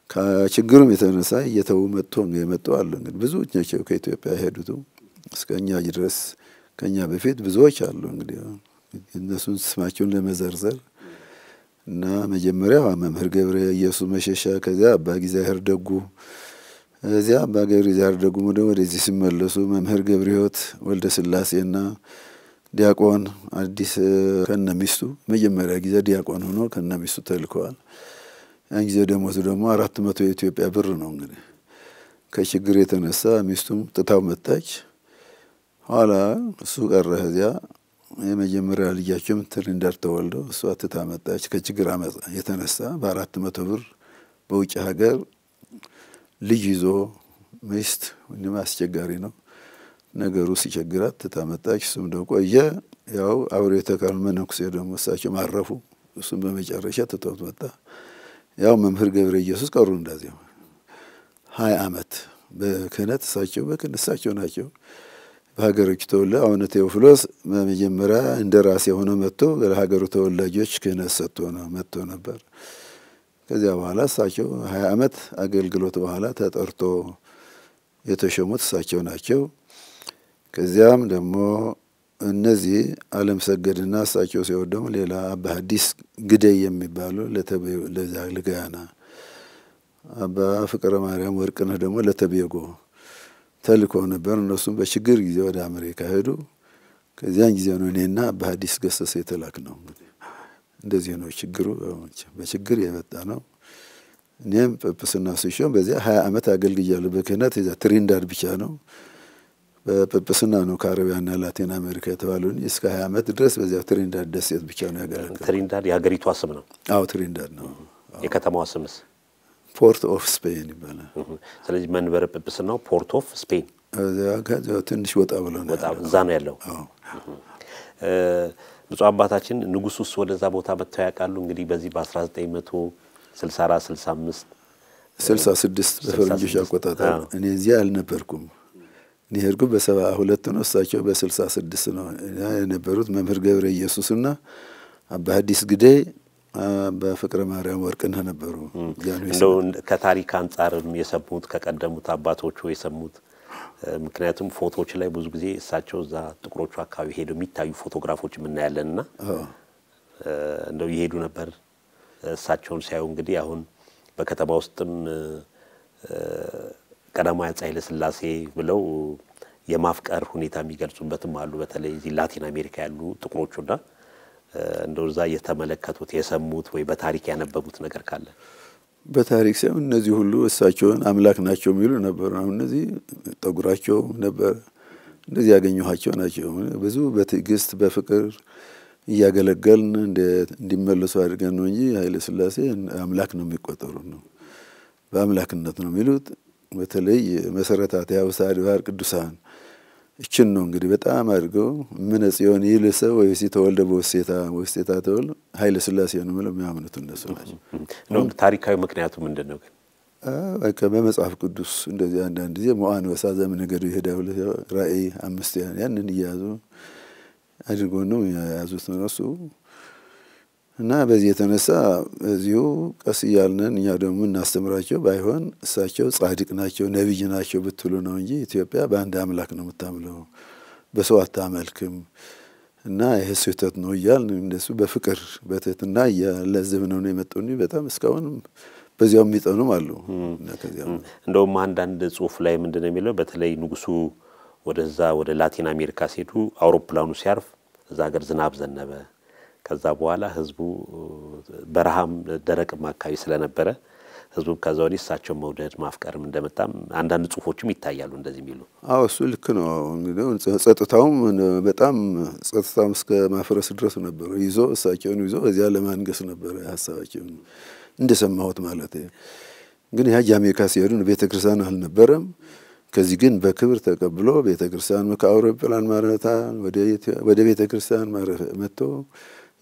ከችግሩም የተነሳ እየተው መጥቶ ነው የመጡ አሉ። እንግዲህ ብዙዎች ናቸው ከኢትዮጵያ ሄዱት እስከኛ ድረስ ከኛ በፊት ብዙዎች አሉ። እንግዲህ እነሱን ስማቸውን ለመዘርዘር እና መጀመሪያው መምህር ገብረ ኢየሱስ መሸሻ ከዚያ አባ እግዚአብሔር ደጉ እዚያ አባ ገብረ እግዚአብሔር ደጉ ወደዚህ ሲመለሱ መምህር ገብረ ሕይወት ወልደ ስላሴና ዲያቆን አዲስ ከነሚስቱ መጀመሪያ ጊዜ ዲያቆን ሆኖ ከነሚስቱ ተልከዋል። ያን ጊዜ ደግሞ 400 የኢትዮጵያ ብር ነው። እንግዲህ ከችግር የተነሳ ሚስቱም ጥታው መጣች። ኋላ እሱ ቀረ። እዚያ የመጀመሪያ ልጃቸውም ትሪንዳር ተወልዶ እሷ ትታ መጣች። ከችግር አመጻ የተነሳ በ400 ብር በውጭ ሀገር ልጅ ይዞ ሚስት ወንድም አስቸጋሪ ነው ነገሩ። ሲቸግራት ትታ መጣች። እሱም ደግሞ ቆየ። ያው አብሮ የተካል መነኩሴ ደግሞ እሳቸው ማረፉ። እሱም በመጨረሻ ትቶት መጣ። ያው መምህር ገብረ ኢየሱስ ቀሩ እንደዚያው 20 ዓመት በክህነት እሳቸው በክህነት እሳቸው ናቸው። በሀገሮች ተወላ አቡነ ቴዎፍሎስ በመጀመሪያ እንደራሴ ሆኖ መጥቶ ለሀገሩ ተወላጆች ክህነት ሰጥቶ ነው መጥቶ ነበር። ከዚያ በኋላ እሳቸው 20 ዓመት አገልግሎት በኋላ ተጠርቶ የተሾሙት እሳቸው ናቸው። ከዚያም ደግሞ እነዚህ ዓለም ሰገድና እሳቸው ሲወደሙ ሌላ አባ ሐዲስ ግደይ የሚባሉ ለጋና አባ ፍቅረ ማርያም ወርቅነህ ደግሞ ለተቤጎ ተልኮ ነበር። እነሱም በችግር ጊዜ ወደ አሜሪካ ሄዱ። ከዚያን ጊዜ ነው እኔና አባ ሐዲስ ገሰሰ የተላክ ነው። እንደዚህ ነው ችግሩ። በችግር የመጣ ነው። እኔም ጵጵስና ስሾም በዚያ 20 ዓመት አገልግያለሁ። በክህነት እዛ ትሪንዳድ ብቻ ነው በጵጵስና ነው ከአረቢያና ላቲን አሜሪካ የተባለው እስከ 20 ዓመት ድረስ በዚያ ትሪንዳድ ደሴት ብቻ ነው ያገለገለው። ትሪንዳድ የሀገሪቷ ስም ነው? አዎ ትሪንዳድ ነው። የከተማዋ ስምስ? ፖርት ኦፍ ስፔን ይባላል። ስለዚህ መንበረ ጵጵስናው ፖርት ኦፍ ስፔን እዚያ ትንሽ ወጣ ብሎ ነው እዛ ነው ያለው። ብፁዕ አባታችን ንጉሱስ ወደዛ ቦታ መጥተው ያውቃሉ? እንግዲህ በዚህ በ1964 65 66 በፈረንጆች አቆጣጠር እኔ እዚያ አልነበርኩም። እኔ ሄድኩ በ72 ነው። እሳቸው በ66 ነው የነበሩት። መምህር ገብረ ኢየሱስና አባ ሐዲስ ግደይ በፍቅረ ማርያም ወርቅነህ ነበሩ። እንደው ከታሪክ አንጻርም የሰሙት ከቀደሙት አባቶቹ የሰሙት ምክንያቱም ፎቶዎች ላይ ብዙ ጊዜ እሳቸው እዛ ጥቁሮቹ አካባቢ ሄደው የሚታዩ ፎቶግራፎች እናያለንና እንደው ይሄዱ ነበር እሳቸውን ሲያዩ። እንግዲህ አሁን በከተማ ውስጥም ቀዳማዊ አፄ ኃይለ ሥላሴ ብለው የማፍቀር ሁኔታ የሚገልጹበትም አሉ። በተለይ እዚህ ላቲን አሜሪካ ያሉ ጥቁሮቹና እንደው እዛ የተመለከቱት የሰሙት ወይ በታሪክ ያነበቡት ነገር ካለ? በታሪክ ሳይሆን እነዚህ ሁሉ እሳቸውን አምላክ ናቸው የሚሉ ነበር። አሁን እነዚህ ጠጉራቸው ነበር እንደዚህ ያገኘኋቸው ናቸው። ብዙ በትዕግስት በፍቅር እያገለገልን እንዲመለሱ አድርገን ነው እንጂ ኃይለ ሥላሴ አምላክ ነው የሚቆጠሩት ነው በአምላክነት ነው የሚሉት። በተለይ መሰረታት ያውሳ አድባር ቅዱሳን እችን ነው እንግዲህ በጣም አድርገው ምን ጽዮን ይልሰ ወይስ ተወልደ በወስቴታ ተወልደ ኃይለ ሥላሴ ነው ማለት የሚያምኑት እነሱ ናቸው። ነው ታሪካዊ ምክንያቱ ምንድነው ግን? በመጽሐፍ ቅዱስ እንደዚህ አንዳንድ ጊዜ ሞአን ወሳ ዘመን ነገር ይሄዳው ራእይ 5 ያንን ይያዙ አድርጎ ነው ያዙት ነው እና በዚህ የተነሳ እዚሁ ቀስ ያልነን እኛ ደግሞ እናስተምራቸው ባይሆን እሳቸው ጻድቅ ናቸው ነብይ ናቸው ብትሉ ነው እንጂ ኢትዮጵያ በአንድ አምላክ ነው የምታምለው በሰው አታመልክም እና ይሄ ስህተት ነው ይያልን እንደሱ በፍቅር በትህትና ያለዝብ ነው የመጡኝ በጣም እስካሁን በዚያው የሚጠኑም አሉ እና ከዚያው እንደውም አንዳንድ ጽሁፍ ላይ ምንድነው የሚለው በተለይ ንጉሱ ወደ ላቲን አሜሪካ ሲሄዱ አውሮፕላኑ ሲያርፍ እዛ ሀገር ዝናብ ዘነበ ከዛ በኋላ ህዝቡ በረሃም ደረቅም አካባቢ ስለነበረ ህዝቡ ከዛው ሊሳቸው መውደድ ማፍቀርም እንደመጣም አንዳንድ ጽሁፎችም ይታያሉ እንደዚህ የሚሉ አዎ እሱ ልክ ነው እንግዲህ ጸጥታውም በጣም ጸጥታውም እስከ ማፍረስ ድረስ ነበር ይዞ እሳቸውን ይዞ እዚያ ለማንገስ ነበር ሐሳባቸው እንደሰማሁት ማለት ግን ያ አሜሪካ ሲሄዱ ቤተክርስቲያን አልነበረም ከዚህ ግን በክብር ተቀብሎ ቤተክርስቲያን ከአውሮፕላን ማረታ ወደ ቤተክርስቲያን ማረፈ መጥቶ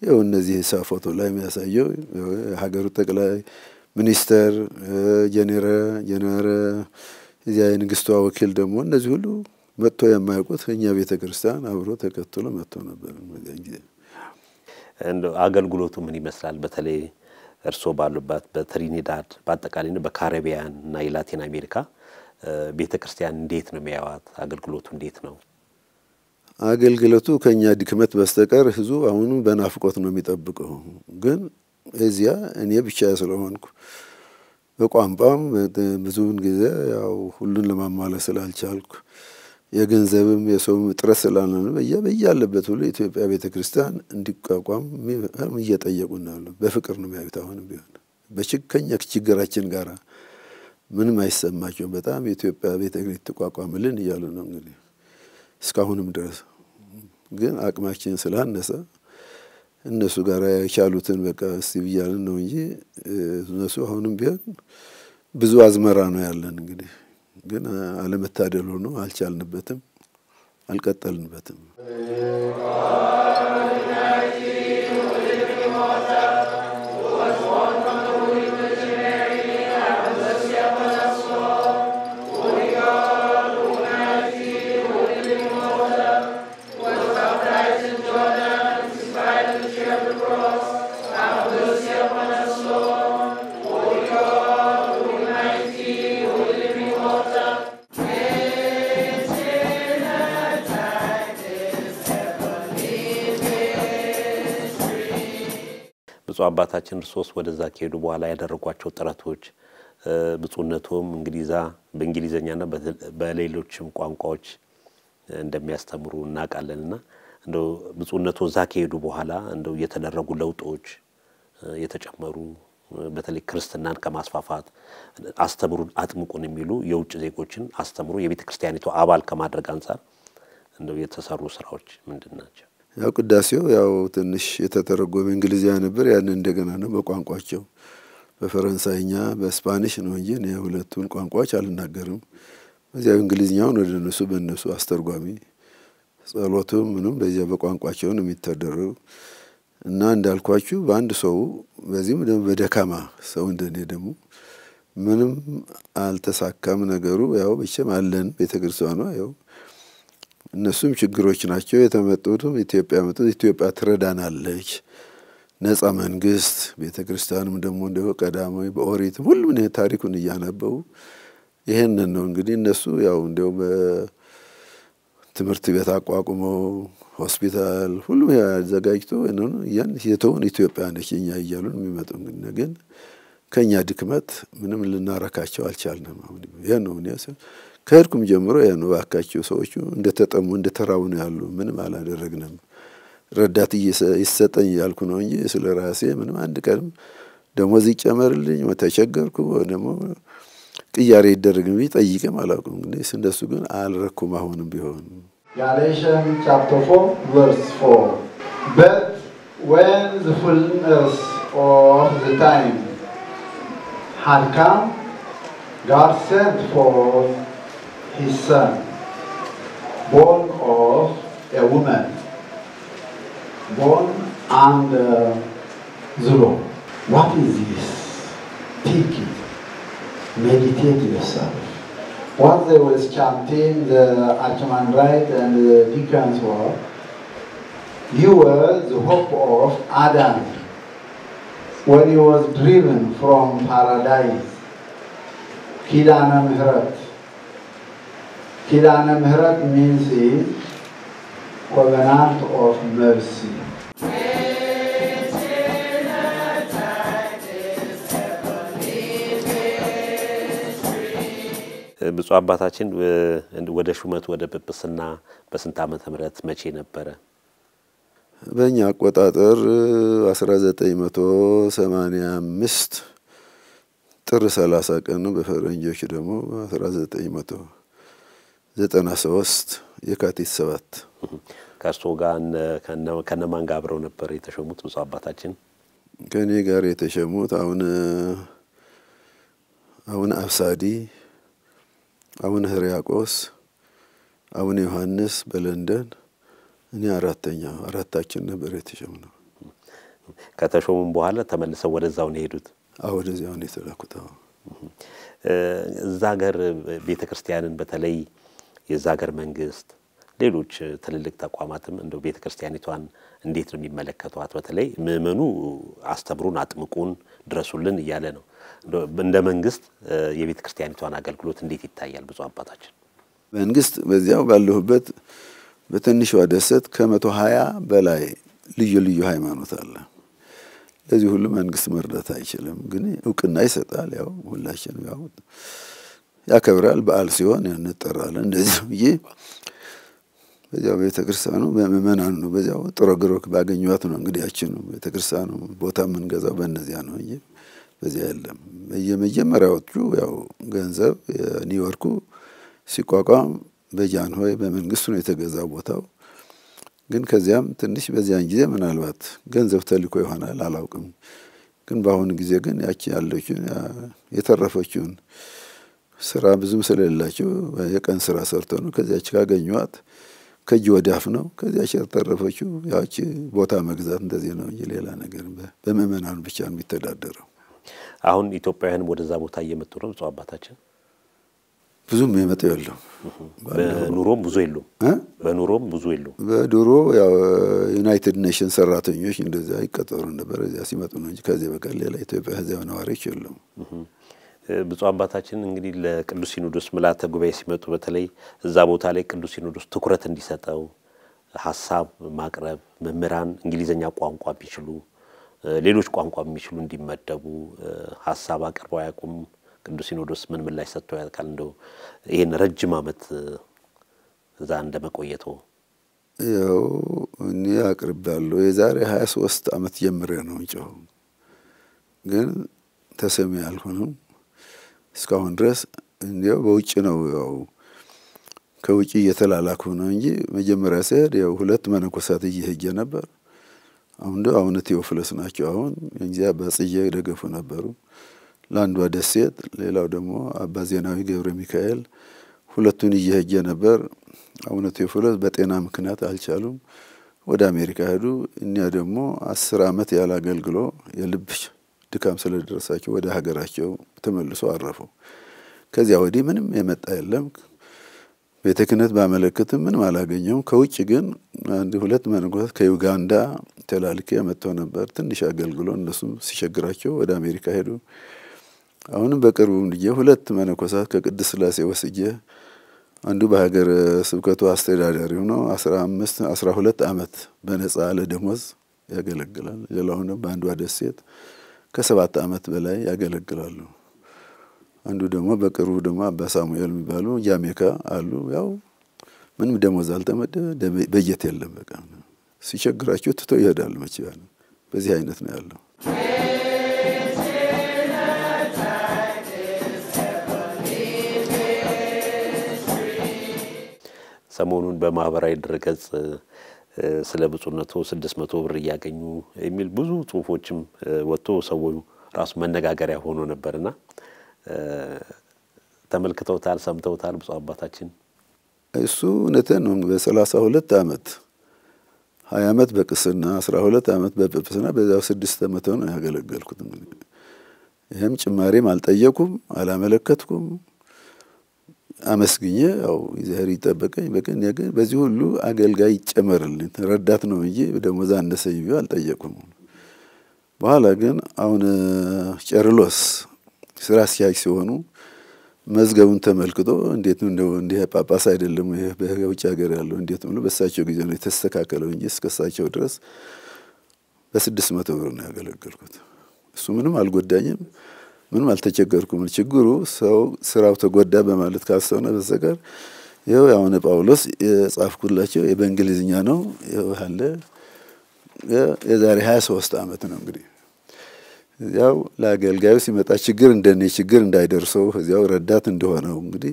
ያው እነዚህ ፎቶ ላይ የሚያሳየው ሀገሩ ጠቅላይ ሚኒስተር ጀነራል እዚያ የንግስቷ ወኪል ደግሞ እነዚህ ሁሉ መጥቶ የማያውቁት እኛ ቤተክርስቲያን አብሮ ተከትሎ መጥቶ ነበር ማለት ጊዜ እንደው አገልግሎቱ ምን ይመስላል በተለይ እርሶ ባሉበት በትሪኒዳድ በአጠቃላይ በካሪቢያን እና የላቲን አሜሪካ ቤተክርስቲያን እንዴት ነው የሚያዋት አገልግሎቱ እንዴት ነው አገልግሎቱ ከኛ ድክመት በስተቀር ህዝቡ አሁን በናፍቆት ነው የሚጠብቀው ግን እዚያ እኔ ብቻ ስለሆንኩ በቋንቋም ብዙውን ጊዜ ያው ሁሉን ለማሟላት ስላልቻልኩ የገንዘብም የሰውም ጥረት ስላልሆነ በያለበት ሁሉ ኢትዮጵያ ቤተክርስቲያን እንዲቋቋም እየጠየቁ ነው በፍቅር ነው የሚያዩት አሁን ቢሆን በችግኛ ችግራችን ጋራ ምንም አይሰማቸው በጣም የኢትዮጵያ ቤተክርስቲያን ተቋቋመልን ይያሉ ነው እንግዲህ እስካሁንም ድረስ ግን አቅማችን ስላነሰ እነሱ ጋር ያቻሉትን በቃ ሲብያልን ነው እንጂ እነሱ አሁንም ቢሆን ብዙ አዝመራ ነው ያለን እንግዲህ ግን አለመታደል ሆኖ አልቻልንበትም አልቀጠልንበትም አባታችን ርሶስ ወደዛ ከሄዱ በኋላ ያደረጓቸው ጥረቶች ብጹነቱም እንግሊዛ በእንግሊዘኛና በሌሎችም ቋንቋዎች እንደሚያስተምሩ እናቃለንና እንደው ብጹነቱ ዛ ከሄዱ በኋላ እንደው የተደረጉ ለውጦች የተጨመሩ በተለይ ክርስትናን ከማስፋፋት አስተምሩን አጥምቁን የሚሉ የውጭ ዜጎችን አስተምሩ የቤተክርስቲያኒቱ አባል ከማድረግ አንፃር እንደው የተሰሩ ስራዎች ምንድናቸው ያው ቅዳሴው ያው ትንሽ የተተረጎመ እንግሊዝኛ ነበር ያን እንደገና ነው በቋንቋቸው በፈረንሳይኛ በስፓኒሽ ነው እንጂ ነው ሁለቱን ቋንቋዎች አልናገርም በዚያው እንግሊዝኛውን ወደ እነሱ በእነሱ አስተርጓሚ ጸሎቱም ምንም በዚያ በቋንቋቸው ነው የሚተደረው እና እንዳልኳችሁ በአንድ ሰው በዚህም ደግሞ በደካማ ሰው እንደኔ ደግሞ ምንም አልተሳካም ነገሩ ያው ብቻም አለን ቤተክርስቲያኗ ያው እነሱም ችግሮች ናቸው የተመጡት ኢትዮጵያ ትረዳናለች ነፃ መንግስት ቤተክርስቲያንም ደግሞ እንደው ቀዳማዊ በኦሪት ሁሉም ነው ታሪኩን ያነበው ይሄንን ነው እንግዲህ እነሱ ያው እንደው በትምህርት ቤት አቋቁሞ ሆስፒታል ሁሉም ያዘጋጅቶ ነው ያን የተውን ኢትዮጵያ ነች እኛ ይያሉን የሚመጡ ግን ከኛ ድክመት ምንም ልናረካቸው አልቻልንም አሁን ይሄ ነው ከርኩም ጀምሮ ያነው አካቸው ሰዎቹ እንደተጠሙ እንደተራው ነው ያሉ ምንም አላደረግንም ረዳት ይሰጠኝ ያልኩ ነው እንጂ ስለራሴ ምንም አንድ ቀን ደሞዝ ይጨመርልኝ ወተቸገርኩ ደሞ ቅያሬ ይደረግም ይጠይቅም አላውቅም እንግዲህ እንደሱ ግን አልረኩም አሁንም ቢሆን Galatians chapter 4 verse 4 But when the fullness of the time had come God sent forth His Son, born of a woman, born under Zulu. What is this? Think it. Meditate yourself. What they was chanting, the Archimandrite and the deacons were, you were the hope of Adam when he was driven from paradise. Kidana Mihrat. Kidana Mihrat means is covenant of mercy. ብፁዕ አባታችን ወደ ሹመት ወደ ጵጵስና በስንት ዓመተ ምህረት መቼ ነበረ? በእኛ አቆጣጠር 1985 ጥር 30 ቀን ነው። በፈረንጆች ደግሞ 1993 የካቲት 7 ከእርሶ ጋር ከነማን ጋር አብረው ነበር የተሾሙት ብፁዕ አባታችን? ከኔ ጋር የተሾሙት አሁን አብሳዲ፣ አሁን ሕርያቆስ፣ አሁን ዮሐንስ በለንደን፣ እኔ አራታችን ነበር የተሾምነው። ከተሾሙም በኋላ ተመልሰው ወደዛው ነው የሄዱት? ወደዚያው ነው የተላኩት። እዛ ሀገር ቤተክርስቲያንን በተለይ የዛ ሀገር መንግስት ሌሎች ትልልቅ ተቋማትም እንደው ቤተክርስቲያኒቷን እንዴት ነው የሚመለከቷት? በተለይ ምእመኑ አስተምሩን፣ አጥምቁን፣ ድረሱልን እያለ ነው። እንደ መንግስት የቤተክርስቲያኒቷን አገልግሎት እንዴት ይታያል ብፁዕ አባታችን? መንግስት በዚያው ባለሁበት በትንሿ ደሴት ከ120 በላይ ልዩ ልዩ ሃይማኖት አለ። ለዚህ ሁሉ መንግስት መርዳት አይችልም፣ ግን እውቅና ይሰጣል። ያው ሁላችንም ያው ያከብራል። በዓል ሲሆን እንጠራለን። እንደዚህ ነው ይሄ በዚያው ቤተክርስቲያኑ በመመናን ነው። በዚያው ጥሮግሮ ባገኙት ነው እንግዲህ ያችን ቤተክርስቲያኑ ቦታ መንገዛው በእነዚያ ነው እንጂ በዚያ የለም። የመጀመሪያዎቹ ያው ገንዘብ የኒውዮርኩ ሲቋቋም በጃንሆይ በመንግስቱ ነው የተገዛው ቦታው። ግን ከዚያም ትንሽ በዚያን ጊዜ ምናልባት ገንዘብ ተልኮ ይሆናል አላውቅም። ግን በአሁኑ ጊዜ ግን ያቺ ያለችው የተረፈችውን ስራ ብዙም ስለሌላቸው የቀን ስራ ሰርተው ነው ከዚያች ካገኙት ከጂ ወዳፍ ነው ከዚያች የተረፈችው ያቺ ቦታ መግዛት እንደዚህ ነው እንጂ ሌላ ነገር በመመናኑ ብቻ ነው የሚተዳደረው። አሁን ኢትዮጵያውያን ወደዛ ቦታ እየመጡ ነው ብፁዕ አባታችን? ብዙም የመጡ የለም። በኑሮም ብዙ የሉም። በድሮ ያው ዩናይትድ ኔሽን ሰራተኞች እንደዛ ይቀጠሩ ነበር። እዚያ ሲመጡ ነው እንጂ ከዚህ በቀር ሌላ ኢትዮጵያ ህዝብ ነዋሪዎች የሉም። ብፁዕ አባታችን እንግዲህ ለቅዱስ ሲኖዶስ ምልዓተ ጉባኤ ሲመጡ በተለይ እዛ ቦታ ላይ ቅዱስ ሲኖዶስ ትኩረት እንዲሰጠው ሐሳብ ማቅረብ፣ መምህራን እንግሊዘኛ ቋንቋ ቢችሉ ሌሎች ቋንቋ የሚችሉ እንዲመደቡ ሐሳብ አቅርበው ያቁም። ቅዱስ ሲኖዶስ ምን ምላሽ ሰጥቶ ያልካል? እንደው ይሄን ረጅም ዓመት እዛ እንደመቆየቱ ያው እኔ አቅርባለሁ። የዛሬ 23 ዓመት ጀምሬ ነው እንጨው ግን ተሰሚ አልሆነም እስካሁን ድረስ። እንዲያው በውጭ ነው ያው ከውጭ እየተላላኩ ነው እንጂ መጀመሪያ ሲሄድ ያው ሁለት መነኮሳት እየሄጀ ነበር። አሁን ቴዎፍሎስ ናቸው። አሁን እንጂ አባጽዬ ደገፉ ነበሩ ለአንዷ ደሴት፣ ሌላው ደግሞ አባ ዜናዊ ገብረ ሚካኤል ሁለቱን እየሄጀ ነበር። አሁን ቴዎፍሎስ በጤና ምክንያት አልቻሉም፣ ወደ አሜሪካ ሄዱ። እኛ ደግሞ 10 ዓመት ያላገልግሎ የልብ ድካም ስለደረሳቸው ወደ ሀገራቸው ተመልሶ አረፉ። ከዚያ ወዲህ ምንም የመጣ የለም። ቤተ ክህነት ባመለከትም ምንም አላገኘውም። ከውጭ ግን አንድ ሁለት መነኮሳት ከዩጋንዳ ተላልከ መጥተው ነበር። ትንሽ አገልግሎ እነሱም ሲቸግራቸው ወደ አሜሪካ ሄዱ። አሁንም በቅርቡ ልጅ ሁለት መነኮሳት ከቅድስት ሥላሴ ወስጄ አንዱ በሀገር ስብከቱ አስተዳዳሪ ሆኖ 12 ዓመት በነጻ ለደሞዝ ያገለግላል። ሌላው ነው በአንዷ ደሴት ከ7 ዓመት በላይ ያገለግላሉ። አንዱ ደግሞ በቅርቡ ደግሞ አባ ሳሙኤል የሚባሉ ጃሜካ አሉ። ያው ምንም ደሞዝ አልተመደበ በጀት የለም። በቃ ሲቸግራቸው ትተው ይሄዳሉ። መቼም በዚህ አይነት ነው ያለው። ሰሞኑን በማህበራዊ ድረገጽ ስለ ብፁዕነቱ 600 ብር ያገኙ የሚል ብዙ ጽሁፎችም ወጥቶ ሰው ራሱ መነጋገሪያ ሆኖ ነበርና ተመልክተውታል፣ ሰምተውታል ብፁዕ አባታችን? እሱ እውነቴን ነው። በ32 ዓመት 20 ዓመት በቅስና 12 ዓመት በጵጵስና በዛው 6 ዓመት ነው ያገለገልኩት። ይሄም ጭማሪም አልጠየቁም አላመለከትኩም። አመስግኜ ያው እግዚአብሔር ይጠበቀኝ። በቀን ያገኝ በዚህ ሁሉ አገልጋይ ይጨመርልኝ ረዳት ነው እንጂ ደሞዝ አነሰኝ ቢው አልጠየቁም። በኋላ ግን አሁን ቄርሎስ ስራ አስኪያጅ ሲሆኑ መዝገቡን ተመልክቶ እንዴት ነው እንደ ጳጳስ አይደለም ይሄ በውጭ ሀገር ያለው እንዴት ነው በሳቸው ጊዜ ነው የተስተካከለው እንጂ እስከሳቸው ድረስ በ600 ብር ነው ያገለገልኩት። እሱ ምንም አልጎዳኝም፣ ምንም አልተቸገርኩም። ችግሩ ሰው ስራው ተጎዳ በማለት ካሰውነ በዘቀር ይሄው ያውነ ጳውሎስ የጻፍኩላቸው በእንግሊዝኛ ነው። ይሄው አለ የዛሬ 23 ዓመት ነው እንግዲህ ያው ለአገልጋዩ ሲመጣ ችግር እንደኔ ችግር እንዳይደርሰው እዚያው ረዳት እንደሆነው እንግዲህ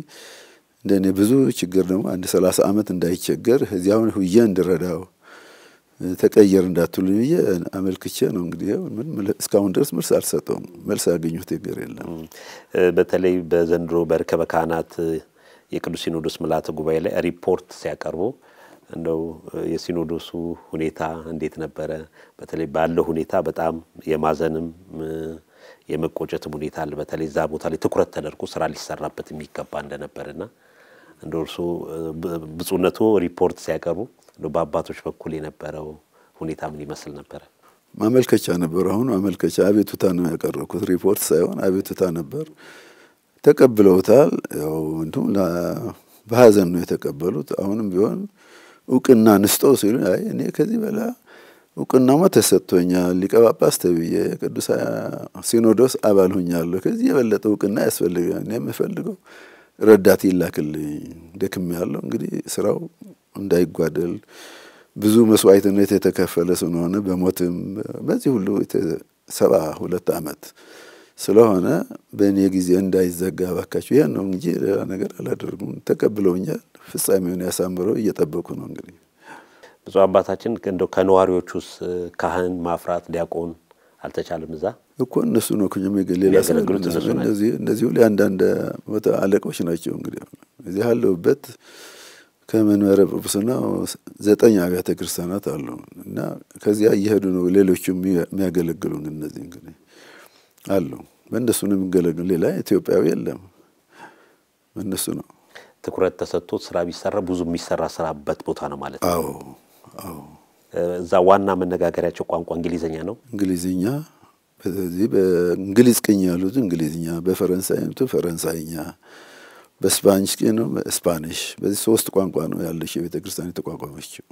እንደኔ ብዙ ችግር ነው አንድ 30 ዓመት እንዳይቸገር እዚያው ሁዬ እንድረዳው ተቀየር እንዳትሉኝ አመልክቼ ነው እንግዲህ ምን እስካሁን ድረስ መልስ አልሰጠውም። መልስ ያገኙት ነገር የለም። በተለይ በዘንድሮ በርከበ ካህናት የቅዱስ ሲኖዶስ ምልዓተ ጉባኤ ላይ ሪፖርት ሲያቀርቡ እንደው የሲኖዶሱ ሁኔታ እንዴት ነበረ? በተለይ ባለው ሁኔታ በጣም የማዘንም የመቆጨትም ሁኔታ አለ። በተለይ ዛ ቦታ ላይ ትኩረት ተደርጎ ስራ ሊሰራበት የሚገባ እንደነበርና እንደርሱ ብፁዕነቱ ሪፖርት ሲያቀርቡ እንደው በአባቶች በኩል የነበረው ሁኔታ ምን ይመስል ነበር? ማመልከቻ ነበር። አሁን ማመልከቻ አቤቱታ ነው ያቀረብኩት፣ ሪፖርት ሳይሆን አቤቱታ ነበር። ተቀብለውታል። ያው እንቱም በሐዘን ነው የተቀበሉት። አሁንም ቢሆን እውቅና ንስጠው ሲሉ አይ እኔ ከዚህ በላ እውቅናማ ተሰጥቶኛል፣ ሊቀ ጳጳስ ተብዬ ቅዱስ ሲኖዶስ አባል ሆኛለሁ፣ ከዚህ የበለጠ እውቅና ያስፈልጋል። እኔ የምፈልገው ረዳት ይላክልኝ፣ ደክሜያለሁ። እንግዲህ ስራው እንዳይጓደል ብዙ መስዋዕትነት የተከፈለ ስለሆነ በሞትም በዚህ ሁሉ 72 ዓመት ስለሆነ በእኔ ጊዜ እንዳይዘጋ ባካችሁ ይሄን ነው እንጂ ሌላ ነገር አላደርጉም። ተቀብለውኛል። ፍጻሜውን ያሳምረው እየጠበቁ ነው እንግዲህ። ብዙ አባታችን እንደው ከነዋሪዎቹስ ካህን ማፍራት ዲያቆን አልተቻለም? እዛ እኮ እነሱ ነው ከጀመ ገሌላ ሰግሩት እንደዚህ ሁሉ አንዳንድ ወጣ አለቆች ናቸው እንግዲህ። እዚህ ያለውበት ከመንበረ ጵጵስና 9 አብያተ ክርስቲያናት አሉ እና ከዚያ እየሄዱ ነው ሌሎቹም የሚያገለግሉን እነዚህ እንግዲህ አሉ። በእነሱ ነው የሚገለገሉ፣ ሌላ ኢትዮጵያዊ የለም። በእነሱ ነው ትኩረት ተሰጥቶ ስራ ቢሰራ ብዙ የሚሰራ ስራበት ቦታ ነው ማለት ነው። አዎ አዎ። እዛ ዋና መነጋገሪያቸው ቋንቋ እንግሊዘኛ ነው። እንግሊዘኛ በዚህ በእንግሊዝ ቅኝ ያሉት እንግሊዘኛ፣ በፈረንሳይቱ ፈረንሳይኛ፣ በስፓኒሽ ነው ስፓኒሽ። በዚህ 3 ቋንቋ ነው ያለሽ የቤተ ክርስቲያን የተቋቋመችው።